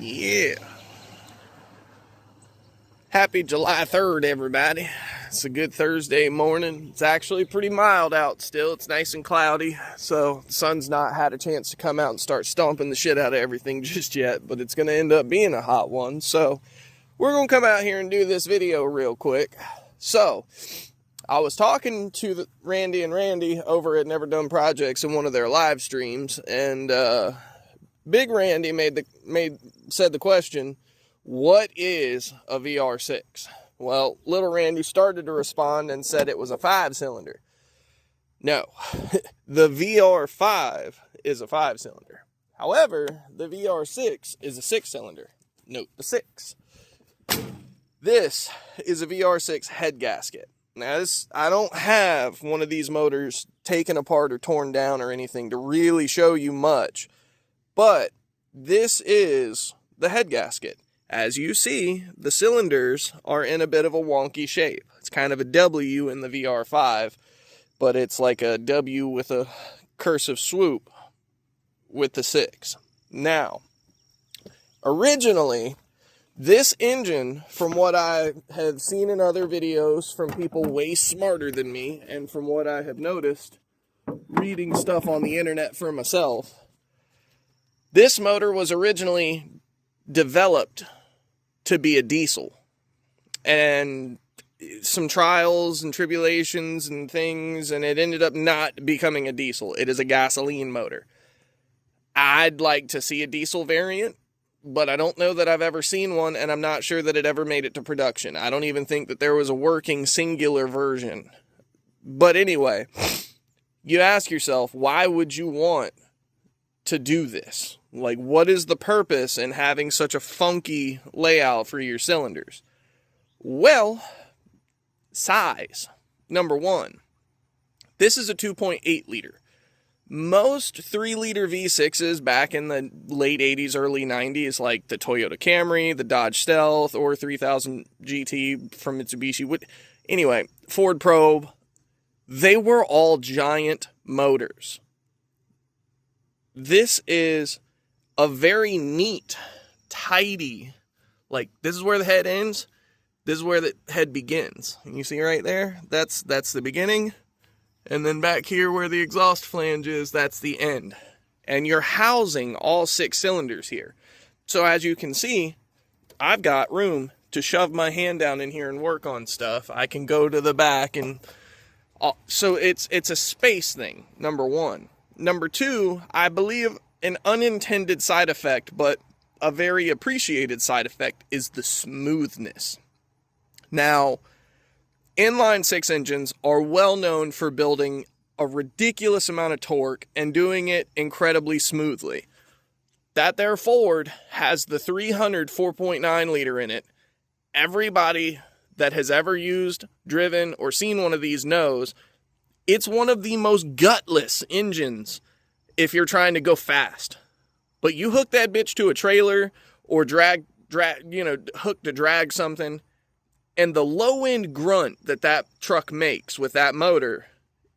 Yeah. Happy July 3rd, everybody. It's a good Thursday morning. It's actually pretty mild out still. It's nice and cloudy, so the sun's not had a chance to come out and start stomping the shit out of everything just yet, but it's going to end up being a hot one. So we're going to come out here and do this video real quick. So I was talking to Randy and Randy over at Never Done Projects in one of their live streams, and Big Randy said the question, what is a vr6? Well, little Randy started to respond and said it was a 5-cylinder. No, the VR5 is a 5-cylinder. However, the VR6 is a 6-cylinder. Note the 6. This is a VR6 head gasket. Now, I don't have one of these motors taken apart or torn down or anything to really show you much, but this is the head gasket. As you see, the cylinders are in a bit of a wonky shape. It's kind of a W in the VR5, but it's like a W with a cursive swoop with the 6. Now, originally, this engine, from what I have seen in other videos from people way smarter than me, and from what I have noticed reading stuff on the internet for myself, this motor was originally developed to be a diesel. And some trials and tribulations and things, and it ended up not becoming a diesel. It is a gasoline motor. I'd like to see a diesel variant, but I don't know that I've ever seen one, and I'm not sure that it ever made it to production. I don't even think that there was a working singular version. But anyway, you ask yourself, why would you want to do this? Like, what is the purpose in having such a funky layout for your cylinders? Well, size. Number one, this is a 2.8 liter. Most 3-liter V6s back in the late 80s, early 90s, like the Toyota Camry, the Dodge Stealth, or 3000 GT from Mitsubishi. Anyway, Ford Probe, they were all giant motors. This is a very neat, tidy, like, this is where the head ends, this is where the head begins. And you see right there, that's the beginning, and then back here where the exhaust flange is, that's the end. And you're housing all 6 cylinders here. So as you can see, I've got room to shove my hand down in here and work on stuff. I can go to the back, and so it's a space thing, number one. Number two, I believe an unintended side effect, but a very appreciated side effect, is the smoothness. Now, inline 6 engines are well known for building a ridiculous amount of torque and doing it incredibly smoothly. That there Ford has the 300 4.9 liter in it. Everybody that has ever used, driven, or seen one of these knows it's one of the most gutless engines if you're trying to go fast. But you hook that bitch to a trailer or hook to drag something, and the low-end grunt that truck makes with that motor,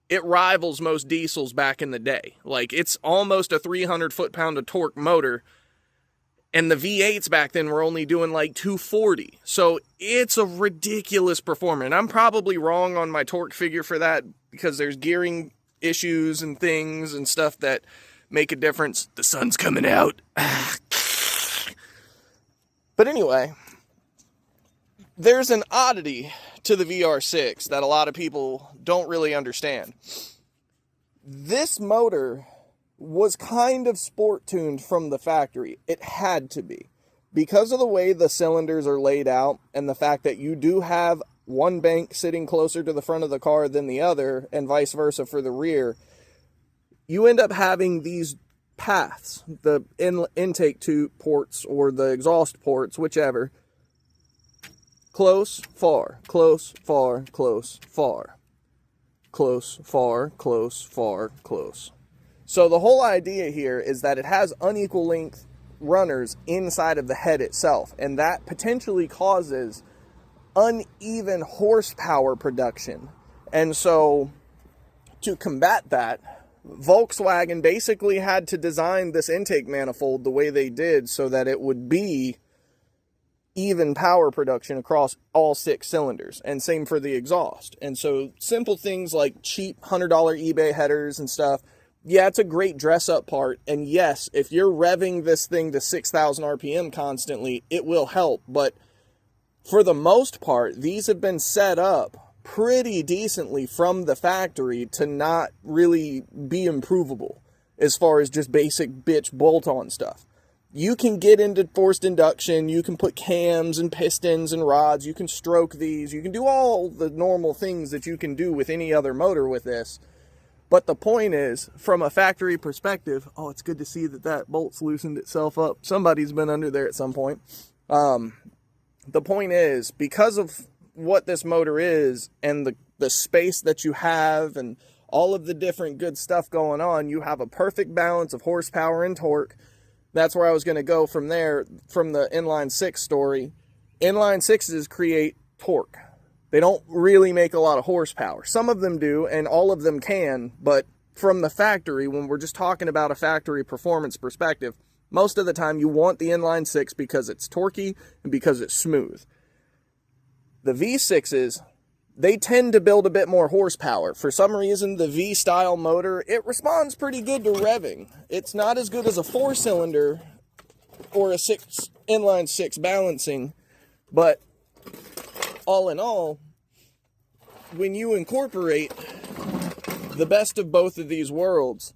it rivals most diesels back in the day. Like, it's almost a 300 foot-pound of torque motor, and the V8s back then were only doing like 240. So it's a ridiculous performance. And I'm probably wrong on my torque figure for that, because there's gearing issues and things and stuff that make a difference. The sun's coming out. But anyway, there's an oddity to the VR6 that a lot of people don't really understand. This motor was kind of sport tuned from the factory. It had to be. Because of the way the cylinders are laid out, and the fact that you do have one bank sitting closer to the front of the car than the other, and vice versa for the rear, you end up having these paths, the intake tube ports or the exhaust ports, whichever, close, far, close, far, close, far, close, far, close, far, close. So the whole idea here is that it has unequal length runners inside of the head itself, and that potentially causes uneven horsepower production. And so to combat that, Volkswagen basically had to design this intake manifold the way they did so that it would be even power production across all 6 cylinders, and same for the exhaust. And so simple things like cheap $100 eBay headers and stuff, yeah, it's a great dress up part. And yes, if you're revving this thing to 6,000 RPM constantly, it will help. But for the most part, these have been set up pretty decently from the factory to not really be improvable as far as just basic bitch bolt-on stuff. You can get into forced induction, you can put cams and pistons and rods, you can stroke these, you can do all the normal things that you can do with any other motor with this. But the point is, from a factory perspective, oh, it's good to see that that bolt's loosened itself up. Somebody's been under there at some point. The point is, because of what this motor is and the space that you have and all of the different good stuff going on, you have a perfect balance of horsepower and torque. That's where I was going to go from there, from the inline 6 story. Inline 6s create torque. They don't really make a lot of horsepower. Some of them do, and all of them can, but from the factory, when we're just talking about a factory performance perspective, most of the time you want the inline 6 because it's torquey and because it's smooth. The V6s, they tend to build a bit more horsepower. For some reason, the V-style motor, it responds pretty good to revving. It's not as good as a 4-cylinder or a inline 6 balancing, but all in all, when you incorporate the best of both of these worlds,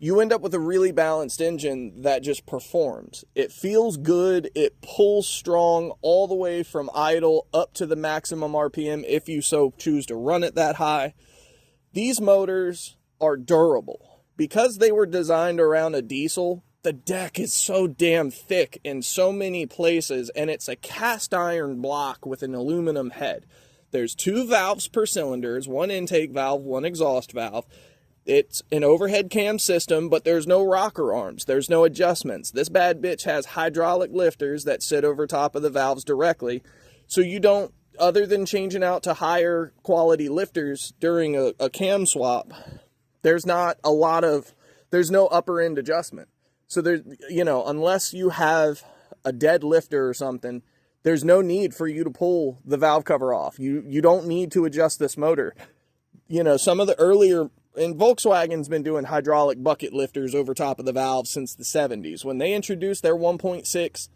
you end up with a really balanced engine that just performs. It feels good, it pulls strong all the way from idle up to the maximum RPM if you so choose to run it that high. These motors are durable. Because they were designed around a diesel, the deck is so damn thick in so many places, and it's a cast iron block with an aluminum head. There's 2 valves per cylinder, 1 intake valve, 1 exhaust valve. It's an overhead cam system, but there's no rocker arms. There's no adjustments. This bad bitch has hydraulic lifters that sit over top of the valves directly. So you don't, other than changing out to higher quality lifters during a cam swap, there's no upper end adjustment. So there's, unless you have a dead lifter or something, there's no need for you to pull the valve cover off. You don't need to adjust this motor. Some of the earlier, and Volkswagen's been doing hydraulic bucket lifters over top of the valve since the 70s. When they introduced their 1.6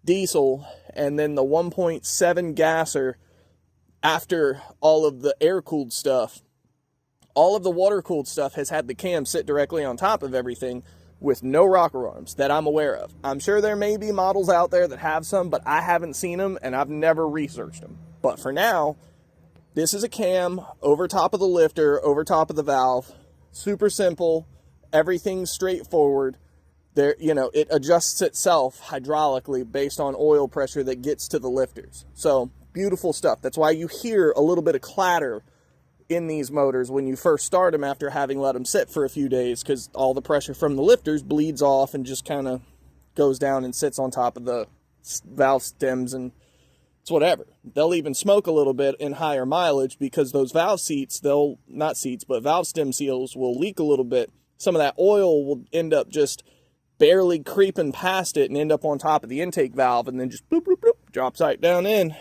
diesel and then the 1.7 gasser after all of the air-cooled stuff, all of the water-cooled stuff has had the cam sit directly on top of everything with no rocker arms that I'm aware of. I'm sure there may be models out there that have some, but I haven't seen them and I've never researched them. But for now, this is a cam over top of the lifter, over top of the valve. Super simple. Everything's straightforward. There, it adjusts itself hydraulically based on oil pressure that gets to the lifters. So, beautiful stuff. That's why you hear a little bit of clatter in these motors when you first start them after having let them sit for a few days, because all the pressure from the lifters bleeds off and just kind of goes down and sits on top of the valve stems, and it's whatever. They'll even smoke a little bit in higher mileage because those valve seats, valve stem seals will leak a little bit. Some of that oil will end up just barely creeping past it and end up on top of the intake valve and then just bloop, bloop, bloop, drops right down in.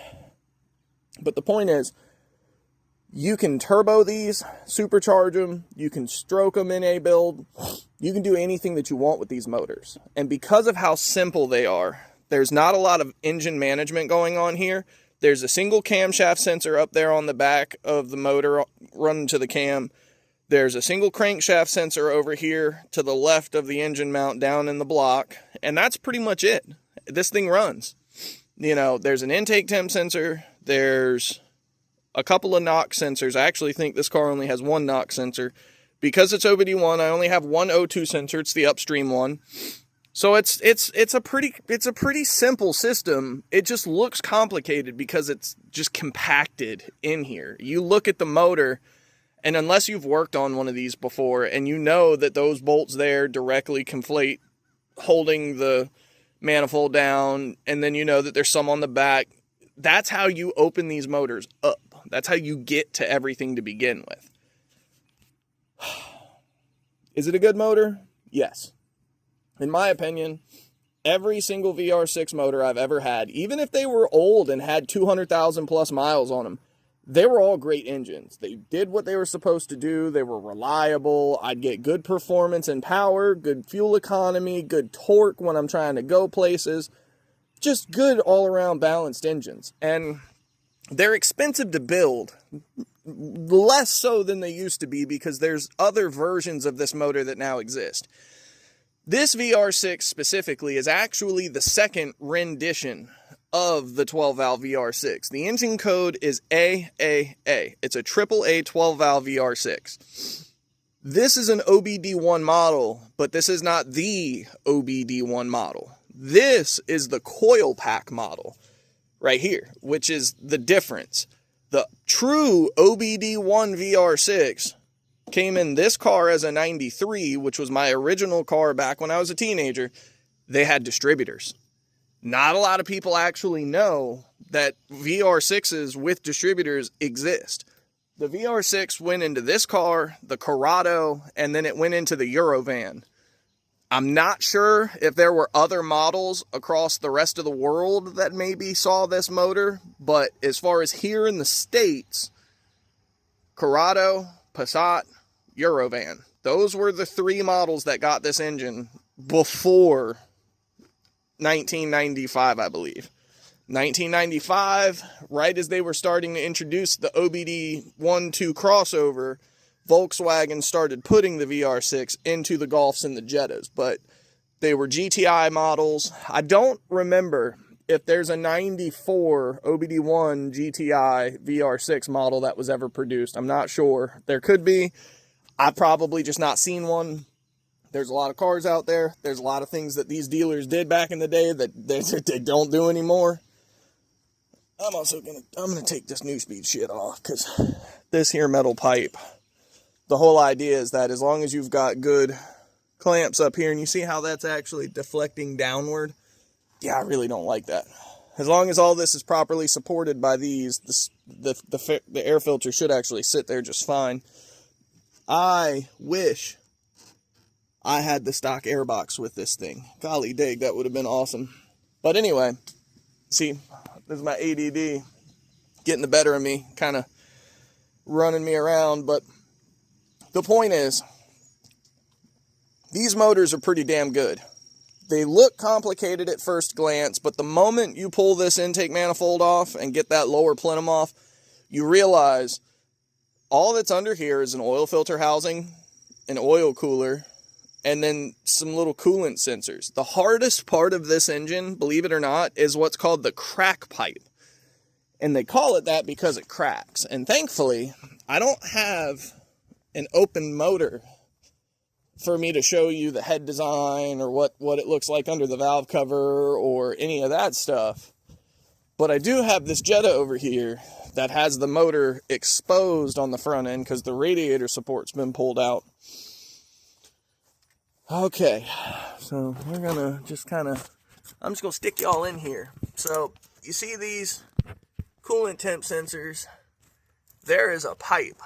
But the point is, you can turbo these, supercharge them, you can stroke them in a build, you can do anything that you want with these motors. And because of how simple they are, there's not a lot of engine management going on here. There's a single camshaft sensor up there on the back of the motor running to the cam. There's a single crankshaft sensor over here to the left of the engine mount down in the block. And that's pretty much it. This thing runs. There's an intake temp sensor. There's a couple of knock sensors. I actually think this car only has 1 knock sensor. Because it's OBD1, I only have 1 O2 sensor. It's the upstream one. So it's a pretty simple system. It just looks complicated because it's just compacted in here. You look at the motor, and unless you've worked on one of these before and you know that those bolts there directly conflate holding the manifold down, and then you know that there's some on the back, that's how you open these motors up. That's how you get to everything to begin with. Is it a good motor? Yes. In my opinion, every single VR6 motor I've ever had, even if they were old and had 200,000 plus miles on them, they were all great engines. They did what they were supposed to do. They were reliable. I'd get good performance and power, good fuel economy, good torque when I'm trying to go places. Just good all-around balanced engines. And they're expensive to build. Less so than they used to be because there's other versions of this motor that now exist. This VR6 specifically is actually the second rendition of the 12-valve VR6. The engine code is AAA. It's a AAA 12-valve VR6. This is an OBD1 model, but this is not the OBD1 model. This is the coil pack model right here, which is the difference. The true OBD1 VR6 came in this car as a 93, which was my original car back when I was a teenager. They had distributors. Not a lot of people actually know that VR6s with distributors exist. The VR6 went into this car, the Corrado, and then it went into the Eurovan. I'm not sure if there were other models across the rest of the world that maybe saw this motor, but as far as here in the States, Corrado, Passat, Eurovan. Those were the three models that got this engine before 1995, I believe. 1995, right as they were starting to introduce the OBD1-2 crossover, Volkswagen started putting the VR6 into the Golfs and the Jettas, but they were GTI models. I don't remember if there's a 94 OBD1 GTI VR6 model that was ever produced. I'm not sure. There could be. I've probably just not seen one. There's a lot of cars out there. There's a lot of things that these dealers did back in the day that they don't do anymore. I'm gonna take this New Speed shit off because this here metal pipe, the whole idea is that as long as you've got good clamps up here, and you see how that's actually deflecting downward, yeah, I really don't like that. As long as all this is properly supported by these, the air filter should actually sit there just fine. I wish I had the stock airbox with this thing. Golly dig, that would have been awesome. But anyway, see, this is my ADD getting the better of me, kind of running me around. But the point is, these motors are pretty damn good. They look complicated at first glance, but the moment you pull this intake manifold off and get that lower plenum off, you realize all that's under here is an oil filter housing, an oil cooler, and then some little coolant sensors. The hardest part of this engine, believe it or not, is what's called the crack pipe. And they call it that because it cracks. And thankfully, I don't have an open motor for me to show you the head design or what it looks like under the valve cover or any of that stuff. But I do have this Jetta over here that has the motor exposed on the front end because the radiator support's been pulled out. Okay, so we're gonna just I'm just gonna stick y'all in here. So you see these coolant temp sensors? There is a pipe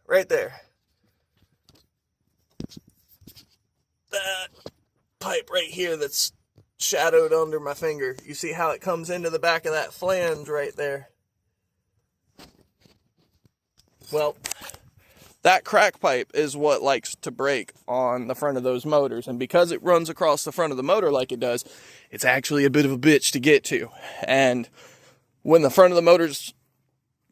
right there. That pipe right here that's shadowed under my finger. You see how it comes into the back of that flange right there? Well, that crack pipe is what likes to break on the front of those motors. And because it runs across the front of the motor like it does, it's actually a bit of a bitch to get to. And when the front of the motor's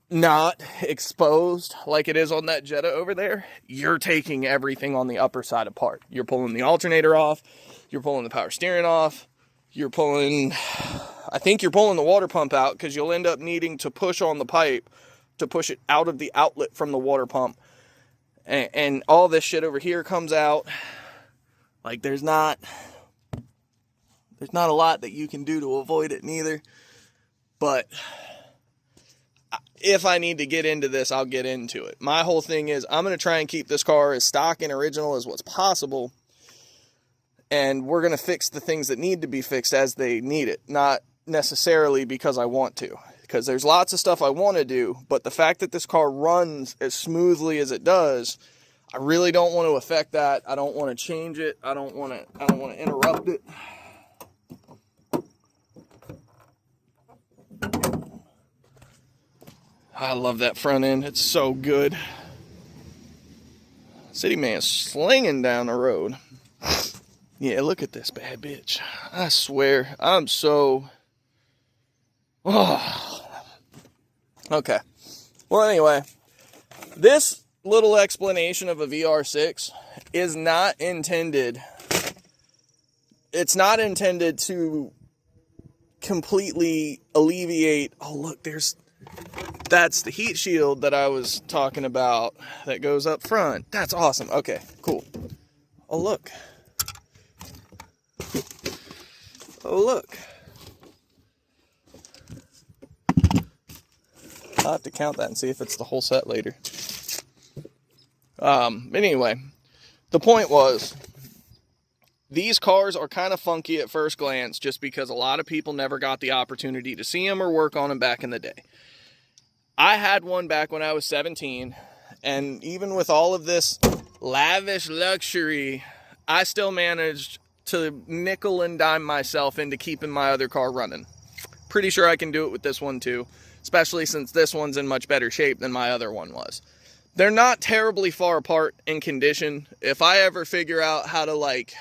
not exposed like it is on that Jetta over there, you're taking everything on the upper side apart. You're pulling the alternator off. You're pulling the power steering off. I think you're pulling the water pump out because you'll end up needing to push on the pipe to push it out of the outlet from the water pump. And all this shit over here comes out. Like there's not a lot that you can do to avoid it neither. But if I need to get into this, I'll get into it. My whole thing is I'm going to try and keep this car as stock and original as what's possible. And we're going to fix the things that need to be fixed as they need it. Not necessarily because I want to. because there's lots of stuff I want to do, but the fact that this car runs as smoothly as it does, I really don't want to affect that. I don't want to change it. I don't want to interrupt it. I love that front end. It's so good. City man slinging down the road. Yeah, look at this bad bitch. I swear, I'm so... Oh. Okay. Well, anyway, this little explanation of a VR6 is not intended... It's not intended to completely alleviate... Oh, look, that's the heat shield that I was talking about that goes up front. That's awesome. Okay, cool. Oh, look. Oh, look. I'll have to count that and see if it's the whole set later. Anyway, the point was, these cars are kind of funky at first glance just because a lot of people never got the opportunity to see them or work on them back in the day. I had one back when I was 17, and even with all of this lavish luxury, I still managed to nickel and dime myself into keeping my other car running. Pretty sure I can do it with this one too, especially since this one's in much better shape than my other one was. They're not terribly far apart in condition. If I ever figure out how to like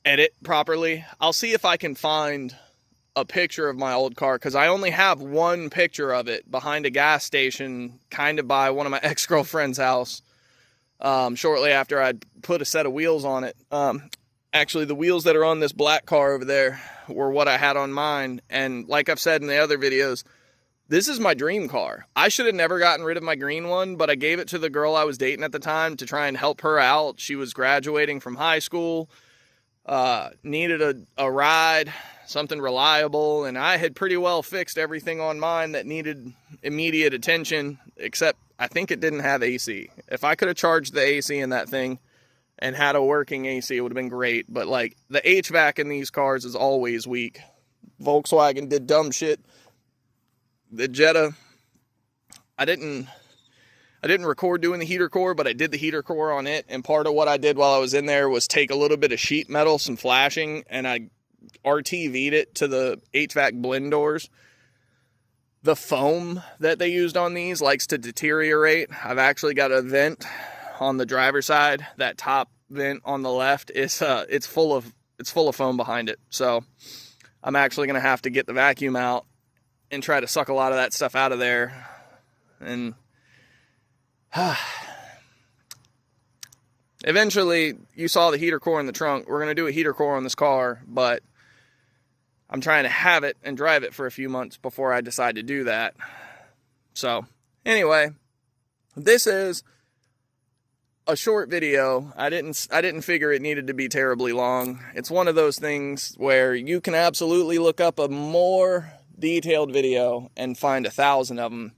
edit properly, I'll see if I can find a picture of my old car, because I only have one picture of it behind a gas station kind of by one of my ex-girlfriend's house, shortly after I'd put a set of wheels on it. Actually, the wheels that are on this black car over there were what I had on mine, and like I've said in the other videos, this is my dream car. I should have never gotten rid of my green one, but I gave it to the girl I was dating at the time to try and help her out. She was graduating from high school, needed a ride, something reliable, and I had pretty well fixed everything on mine that needed immediate attention, except I think it didn't have AC. If I could have charged the AC in that thing and had a working AC, it would have been great, but like the HVAC in these cars is always weak. Volkswagen did dumb shit. The Jetta, I didn't record doing the heater core, but I did the heater core on it, and part of what I did while I was in there was take a little bit of sheet metal, some flashing, and I RTV'd it to the HVAC blend doors. The foam that they used on these likes to deteriorate. I've actually got a vent on the driver's side. That top vent on the left is it's full of foam behind it. So I'm actually gonna have to get the vacuum out and try to suck a lot of that stuff out of there. And eventually, you saw the heater core in the trunk. We're gonna do a heater core on this car, but I'm trying to have it and drive it for a few months before I decide to do that. So, anyway, this is a short video. I didn't figure it needed to be terribly long. It's one of those things where you can absolutely look up a more detailed video and find 1,000 of them.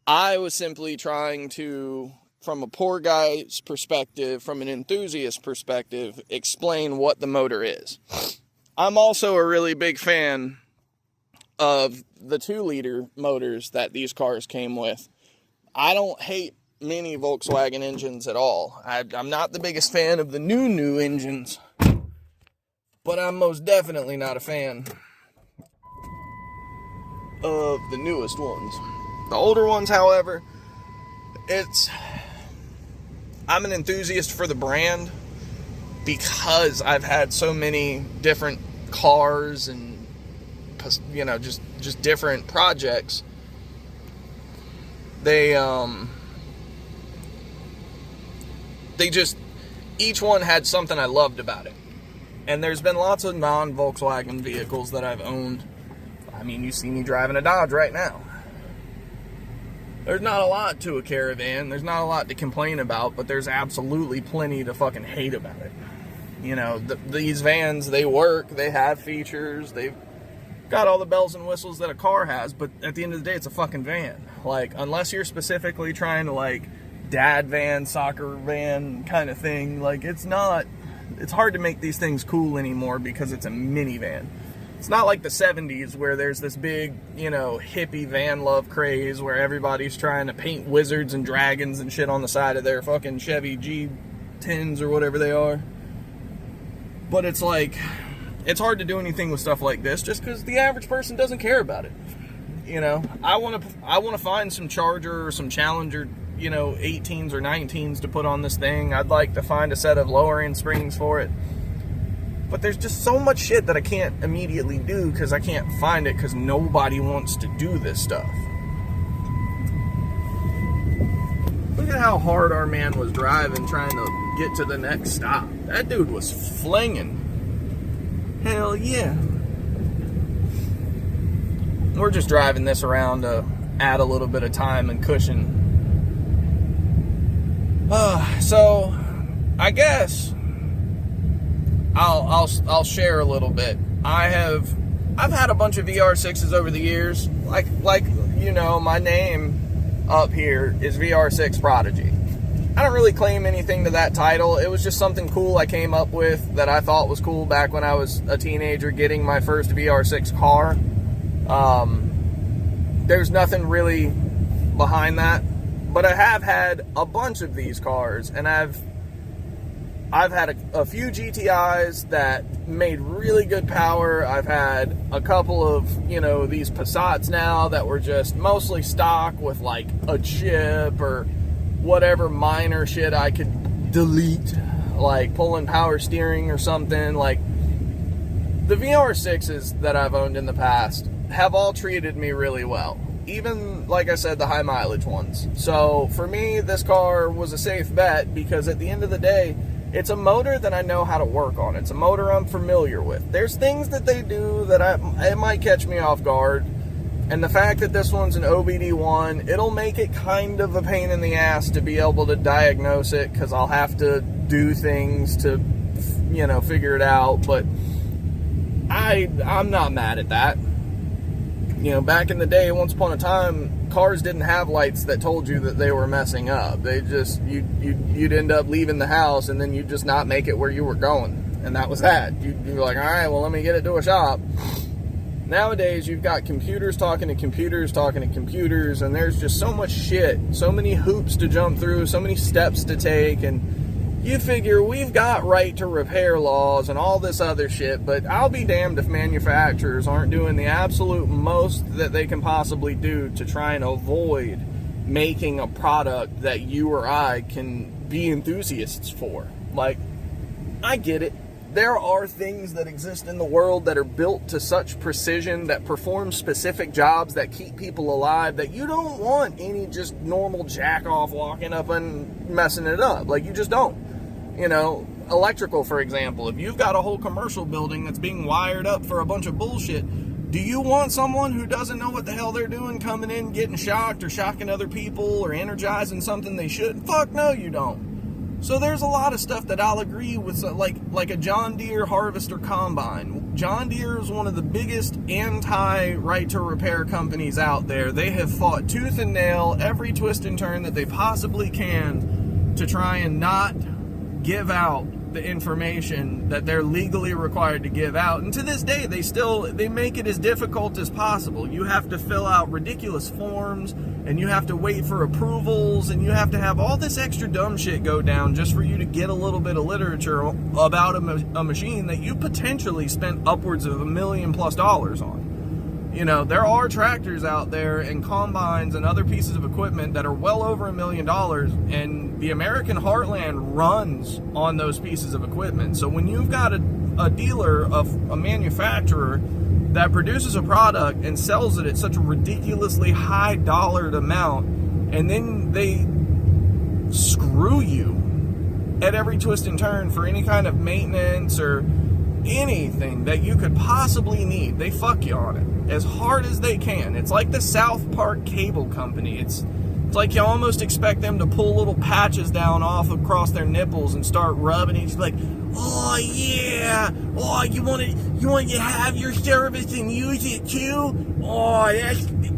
I was simply trying to, from a poor guy's perspective, from an enthusiast perspective, explain what the motor is. I'm also a really big fan of the 2-liter motors that these cars came with. I don't hate many Volkswagen engines at all. I'm not the biggest fan of the new engines, but I'm most definitely not a fan of the newest ones. The older ones, however, I'm an enthusiast for the brand, because I've had so many different cars and, you know, just different projects. Each one had something I loved about it. And there's been lots of non-Volkswagen vehicles that I've owned. I mean, you see me driving a Dodge right now. There's not a lot to a Caravan. There's not a lot to complain about, but there's absolutely plenty to fucking hate about it. You know, these vans, they work, they have features, they've got all the bells and whistles that a car has, but at the end of the day, it's a fucking van. Like, unless you're specifically trying to, like, dad van, soccer van kind of thing, like, it's hard to make these things cool anymore because it's a minivan. It's not like the 70s where there's this big, you know, hippie van love craze where everybody's trying to paint wizards and dragons and shit on the side of their fucking Chevy G10s or whatever they are. But it's like, it's hard to do anything with stuff like this just because the average person doesn't care about it. You know, I want to find some Charger or some Challenger, you know, 18s or 19s to put on this thing. I'd like to find a set of lower end springs for it. But there's just so much shit that I can't immediately do because I can't find it because nobody wants to do this stuff. Look at how hard our man was driving trying to get to the next stop. That dude was flinging. Hell yeah. We're just driving this around to add a little bit of time and cushion. So I guess I'll share a little bit. I've had a bunch of VR6s over the years. Like you know, my name up here is VR6 Prodigy. I don't really claim anything to that title. It was just something cool I came up with that I thought was cool back when I was a teenager getting my first VR6 car. There's nothing really behind that, but I have had a bunch of these cars, and I've had a few GTIs that made really good power. I've had a couple of, you know, these Passats now that were just mostly stock with like a chip or whatever minor shit I could delete, like pulling power steering or something. Like, the VR6s that I've owned in the past have all treated me really well. Even, like I said, the high mileage ones. So for me, this car was a safe bet because at the end of the day, it's a motor that I know how to work on. It's a motor I'm familiar with. There's things that they do that it might catch me off guard. And the fact that this one's an OBD1, it'll make it kind of a pain in the ass to be able to diagnose it because I'll have to do things to, you know, figure it out. But I'm not mad at that. You know, back in the day, once upon a time, cars didn't have lights that told you that they were messing up. They just, you'd end up leaving the house and then you'd just not make it where you were going. And that was that. You'd be like, all right, well, let me get it to a shop. Nowadays, you've got computers talking to computers talking to computers, and there's just so much shit, so many hoops to jump through, so many steps to take, and you figure we've got right to repair laws and all this other shit, but I'll be damned if manufacturers aren't doing the absolute most that they can possibly do to try and avoid making a product that you or I can be enthusiasts for. Like, I get it. There are things that exist in the world that are built to such precision that perform specific jobs that keep people alive that you don't want any just normal jack-off walking up and messing it up. Like, you just don't. You know, electrical, for example. If you've got a whole commercial building that's being wired up for a bunch of bullshit, do you want someone who doesn't know what the hell they're doing coming in, getting shocked or shocking other people or energizing something they shouldn't? Fuck no, you don't. So there's a lot of stuff that I'll agree with, like a John Deere harvester combine. John Deere is one of the biggest anti-right to repair companies out there. They have fought tooth and nail every twist and turn that they possibly can to try and not give out the information that they're legally required to give out. And to this day, they make it as difficult as possible. You have to fill out ridiculous forms, and you have to wait for approvals, and you have to have all this extra dumb shit go down just for you to get a little bit of literature about a machine that you potentially spent upwards of $1 million+ on. You know, there are tractors out there and combines and other pieces of equipment that are well over $1 million, and the American heartland runs on those pieces of equipment. So when you've got a dealer, a manufacturer that produces a product and sells it at such a ridiculously high dollared amount, and then they screw you at every twist and turn for any kind of maintenance or anything that you could possibly need, they fuck you on it as hard as they can. It's like the South Park cable company. It's like you almost expect them to pull little patches down off across their nipples and start rubbing it. It's like, oh yeah, oh you want to have your service and use it too? Oh,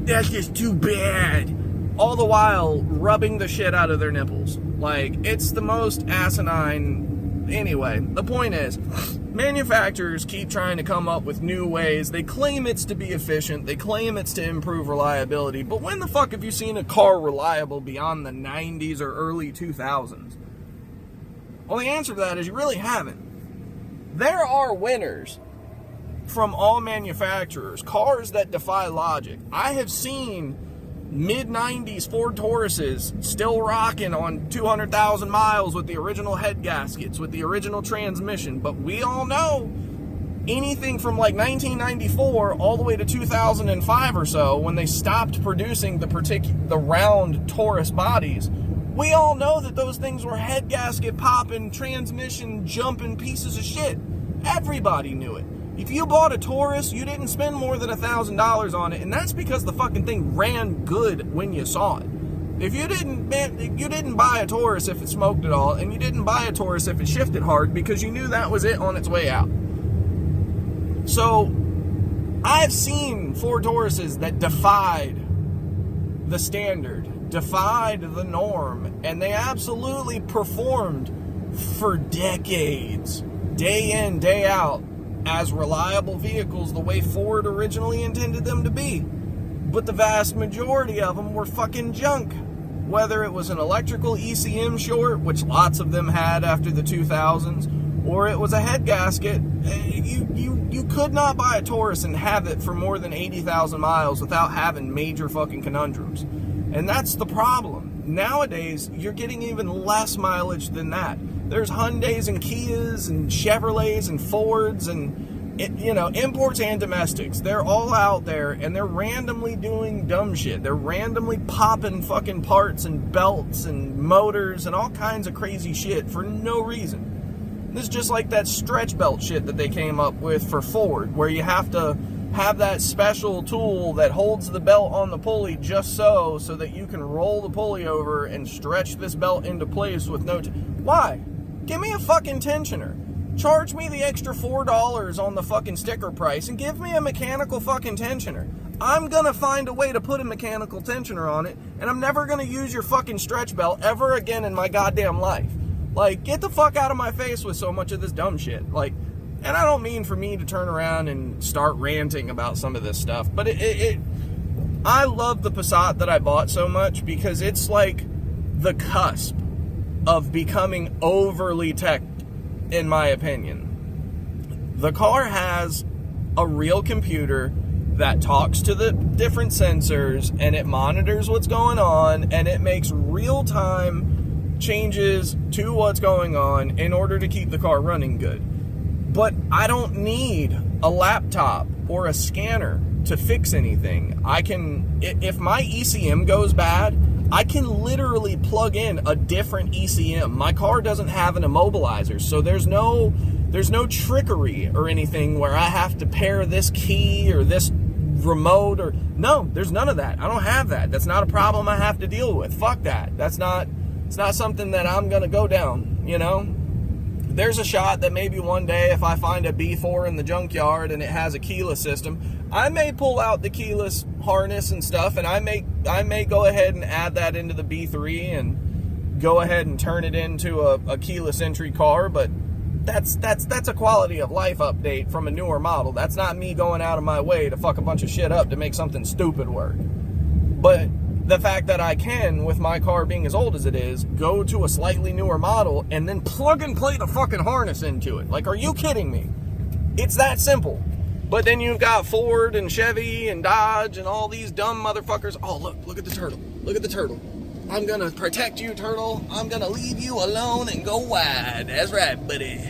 that's just too bad. All the while rubbing the shit out of their nipples. Like, it's the most asinine. Anyway, the point is, manufacturers keep trying to come up with new ways. They claim it's to be efficient. They claim it's to improve reliability. But when the fuck have you seen a car reliable beyond the 90s or early 2000s? Well, the answer to that is you really haven't. There are winners from all manufacturers, cars that defy logic. I have seen mid-90s Ford Tauruses still rocking on 200,000 miles with the original head gaskets, with the original transmission. But we all know anything from like 1994 all the way to 2005 or so, when they stopped producing the round Taurus bodies, we all know that those things were head gasket popping, transmission jumping pieces of shit. Everybody knew it. If you bought a Taurus, you didn't spend more than $1,000 on it, and that's because the fucking thing ran good when you saw it. If you didn't buy a Taurus if it smoked at all, and you didn't buy a Taurus if it shifted hard, because you knew that was it on its way out. So, I've seen Ford Tauruses that defied the standard, defied the norm, and they absolutely performed for decades, day in, day out, as reliable vehicles the way Ford originally intended them to be. But the vast majority of them were fucking junk. Whether it was an electrical ECM short, which lots of them had after the 2000s, or it was a head gasket, you could not buy a Taurus and have it for more than 80,000 miles without having major fucking conundrums. And that's the problem. Nowadays, you're getting even less mileage than that. There's Hyundais and Kias and Chevrolets and Fords and, imports and domestics. They're all out there, and they're randomly doing dumb shit. They're randomly popping fucking parts and belts and motors and all kinds of crazy shit for no reason. This is just like that stretch belt shit that they came up with for Ford, where you have to have that special tool that holds the belt on the pulley just so that you can roll the pulley over and stretch this belt into place with no... Why? Give me a fucking tensioner. Charge me the extra $4 on the fucking sticker price and give me a mechanical fucking tensioner. I'm gonna find a way to put a mechanical tensioner on it, and I'm never gonna use your fucking stretch belt ever again in my goddamn life. Like, get the fuck out of my face with so much of this dumb shit. Like, and I don't mean for me to turn around and start ranting about some of this stuff, but I love the Passat that I bought so much because it's like the cusp of becoming overly tech, in my opinion. The car has a real computer that talks to the different sensors, and it monitors what's going on, and it makes real-time changes to what's going on in order to keep the car running good. But I don't need a laptop or a scanner to fix anything. If my ECM goes bad, I can literally plug in a different ECM. My car doesn't have an immobilizer, so there's no trickery or anything where I have to pair this key or this remote or... No, there's none of that. I don't have that. That's not a problem I have to deal with. Fuck that. It's not something that I'm gonna go down, There's a shot that maybe one day if I find a B4 in the junkyard and it has a keyless system, I may pull out the keyless harness and stuff, and I may go ahead and add that into the B3 and go ahead and turn it into a keyless entry car. But that's a quality of life update from a newer model. That's not me going out of my way to fuck a bunch of shit up to make something stupid work. But the fact that I can, with my car being as old as it is, go to a slightly newer model and then plug and play the fucking harness into it. Like, are you kidding me? It's that simple. But then you've got Ford and Chevy and Dodge and all these dumb motherfuckers. Oh, look at the turtle. Look at the turtle. I'm gonna protect you, turtle. I'm gonna leave you alone and go wide. That's right, buddy.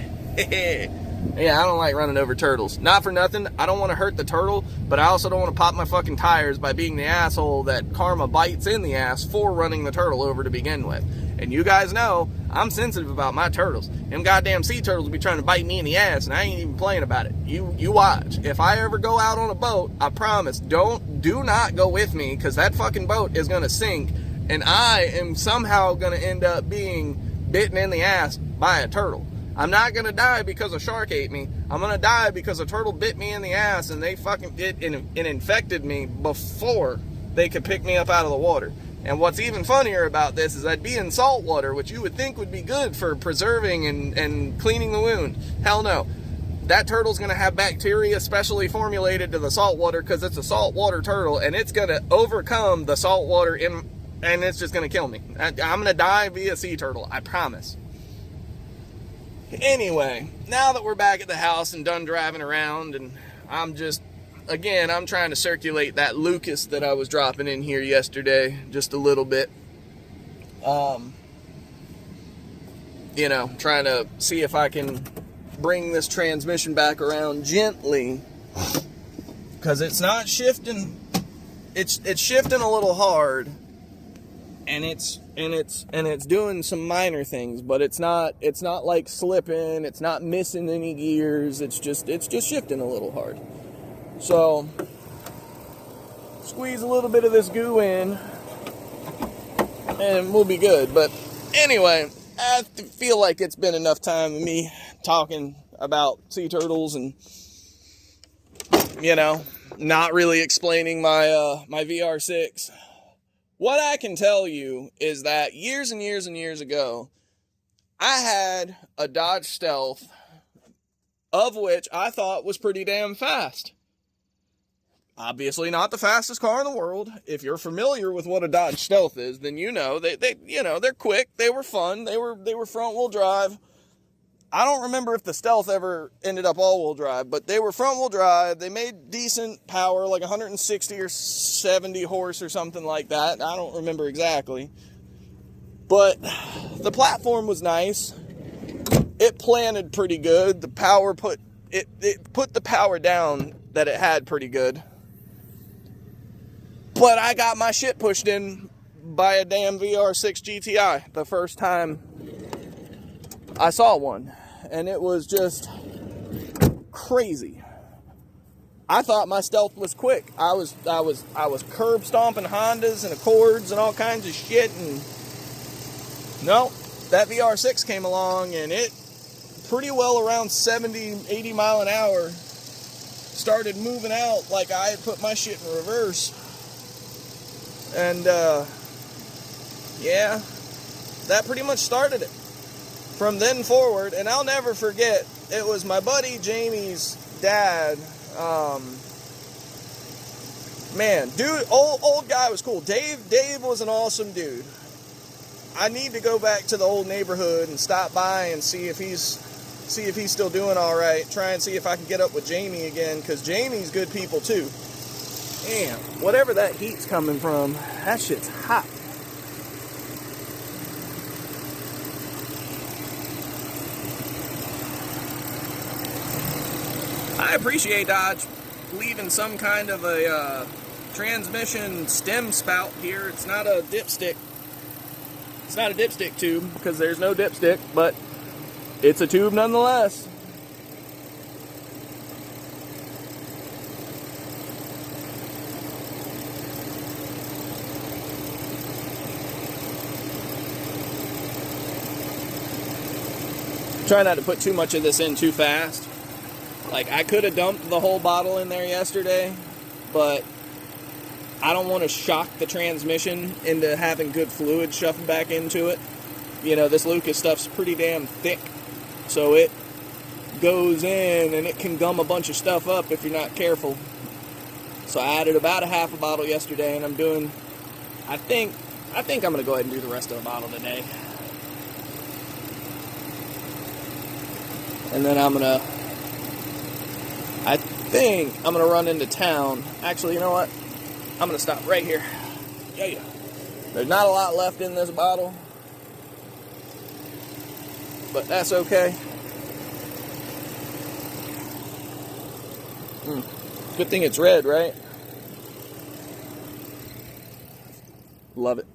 Yeah, I don't like running over turtles. Not for nothing. I don't want to hurt the turtle, but I also don't want to pop my fucking tires by being the asshole that karma bites in the ass for running the turtle over to begin with. And you guys know, I'm sensitive about my turtles. Them goddamn sea turtles be trying to bite me in the ass, and I ain't even playing about it. You watch. If I ever go out on a boat, I promise, do not go with me, because that fucking boat is going to sink, and I am somehow going to end up being bitten in the ass by a turtle. I'm not going to die because a shark ate me. I'm going to die because a turtle bit me in the ass, and they fucking infected me before they could pick me up out of the water. And what's even funnier about this is I'd be in salt water, which you would think would be good for preserving and cleaning the wound. Hell no. that turtle's going to have bacteria specially formulated to the salt water because it's a saltwater turtle, and it's going to overcome the salt water and it's just going to kill me. I'm going to die via sea turtle, I promise. Anyway, now that we're back at the house and done driving around, and I'm trying to circulate that Lucas that I was dropping in here yesterday just a little bit. You know, trying to see if I can bring this transmission back around gently, because it's not shifting. It's shifting a little hard, and it's doing some minor things, but it's not like slipping. It's not missing any gears. It's just shifting a little hard. So squeeze a little bit of this goo in, and we'll be good. But anyway, I feel like it's been enough time of me talking about sea turtles and, you know, not really explaining my my vr6. What I can tell you is that years and years and years ago, I had a Dodge Stealth, of which I thought was pretty damn fast. Obviously not the fastest car in the world. If you're familiar with what a Dodge Stealth is, then you know they're quick, they were fun, they were front wheel drive. I don't remember if the Stealth ever ended up all wheel drive, but they were front wheel drive. They made decent power, like 160 or 70 horse or something like that. I don't remember exactly. But the platform was nice. It planted pretty good. The power it put the power down that it had pretty good. But I got my shit pushed in by a damn vr6 GTI the first time I saw one, and it was just crazy. I thought my Stealth was quick. I was curb stomping Hondas and Accords and all kinds of shit, and no, that vr6 came along, and it pretty well around 70, 80 mile an hour started moving out like I had put my shit in reverse. And yeah, that pretty much started it from then forward. And I'll never forget, it was my buddy Jamie's dad. Man, dude, old guy was cool. Dave was an awesome dude. I need to go back to the old neighborhood and stop by and see if he's still doing all right. Try and see if I can get up with Jamie again, because Jamie's good people too. Damn, whatever that heat's coming from, that shit's hot. I appreciate Dodge leaving some kind of a transmission stem spout here. It's not a dipstick. It's not a dipstick tube, because there's no dipstick, but it's a tube nonetheless. Try not to put too much of this in too fast. Like, I could have dumped the whole bottle in there yesterday, but I don't want to shock the transmission into having good fluid shoved back into it. You know, this Lucas stuff's pretty damn thick, so it goes in and it can gum a bunch of stuff up if you're not careful. So I added about a half a bottle yesterday, and I think I'm going to go ahead and do the rest of the bottle today. And then I think I'm going to run into town. Actually, you know what? I'm going to stop right here. Yeah. There's not a lot left in this bottle, but that's okay. Good thing it's red, right? Love it.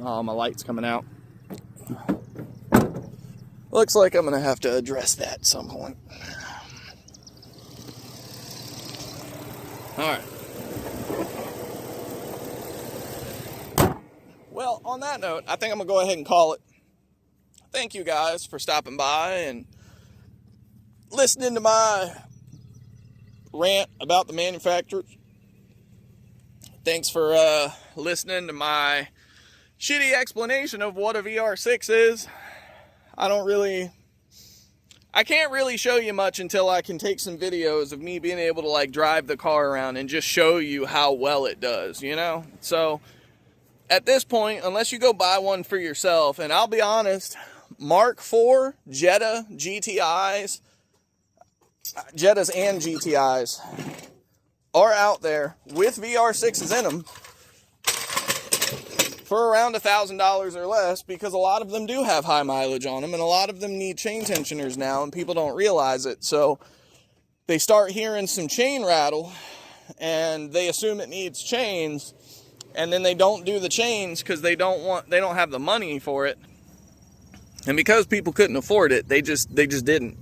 Oh, my light's coming out. Looks like I'm gonna have to address that at some point. Alright. Well, on that note, I think I'm gonna go ahead and call it. Thank you guys for stopping by and listening to my rant about the manufacturers. Thanks for listening to my shitty explanation of what a VR6 is. I can't really show you much until I can take some videos of me being able to like drive the car around and just show you how well it does, you know? So at this point, unless you go buy one for yourself, and I'll be honest, Mark IV, Jetta, Jettas and GTIs are out there with VR6s in them for around $1,000 or less, because a lot of them do have high mileage on them, and a lot of them need chain tensioners now, and people don't realize it. So they start hearing some chain rattle, and they assume it needs chains, and then they don't do the chains because they don't have the money for it. And because people couldn't afford it, they just didn't.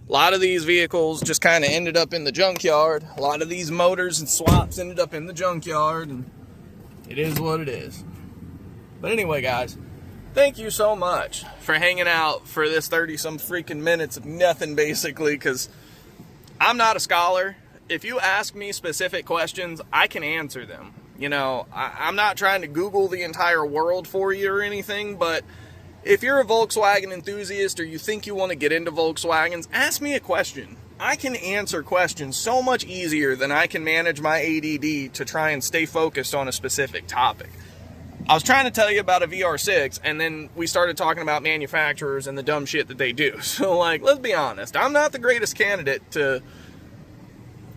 A lot of these vehicles just kind of ended up in the junkyard. A lot of these motors and swaps ended up in the junkyard, and it is what it is. But anyway, guys, thank you so much for hanging out for this 30-some freaking minutes of nothing, basically, because I'm not a scholar. If you ask me specific questions, I can answer them. You know, I'm not trying to Google the entire world for you or anything, but if you're a Volkswagen enthusiast or you think you want to get into Volkswagens, ask me a question. I can answer questions so much easier than I can manage my ADD to try and stay focused on a specific topic. I was trying to tell you about a VR6, and then we started talking about manufacturers and the dumb shit that they do. So, like, let's be honest. I'm not the greatest candidate to,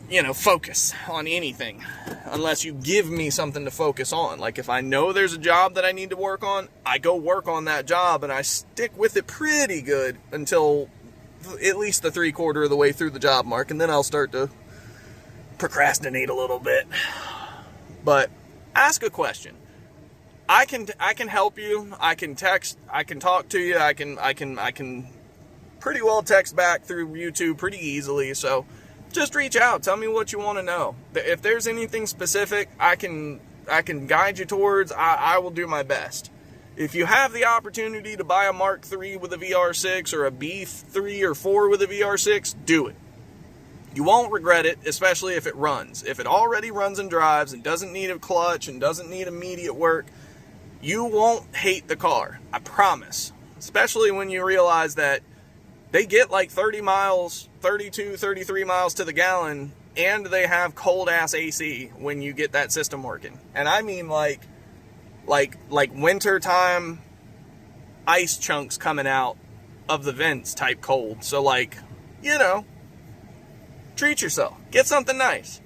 you know, focus on anything unless you give me something to focus on. Like, if I know there's a job that I need to work on, I go work on that job, and I stick with it pretty good until at least the 3/4 of the way through the job mark, and then I'll start to procrastinate a little bit. But ask a question. I can help you. I can text. I can talk to you. I can pretty well text back through YouTube pretty easily. So just reach out. Tell me what you want to know. If there's anything specific I can guide you towards, I will do my best. If you have the opportunity to buy a Mark III with a VR6 or a B3 or 4 with a VR6, do it. You won't regret it, especially if it runs. If it already runs and drives and doesn't need a clutch and doesn't need immediate work, you won't hate the car. I promise. Especially when you realize that they get like 30 miles, 32, 33 miles to the gallon, and they have cold ass AC when you get that system working. And I mean like winter time ice chunks coming out of the vents type cold. So like, you know, treat yourself. Get something nice.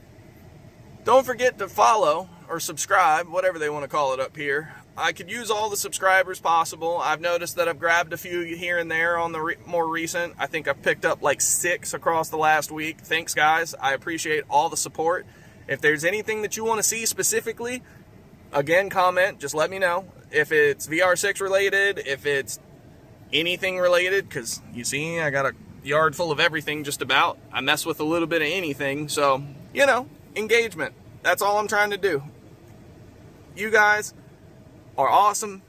Don't forget to follow or subscribe, whatever they want to call it up here. I could use all the subscribers possible. I've noticed that I've grabbed a few here and there on the more recent. I think I've picked up like 6 across the last week. Thanks, guys. I appreciate all the support. If there's anything that you want to see specifically, again, comment. Just let me know. If it's VR6 related, if it's anything related, because you see, I got a yard full of everything just about. I mess with a little bit of anything. So, you know, engagement. That's all I'm trying to do. You guys are awesome.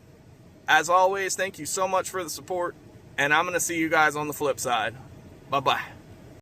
As always, thank you so much for the support, and I'm going to see you guys on the flip side. Bye-bye.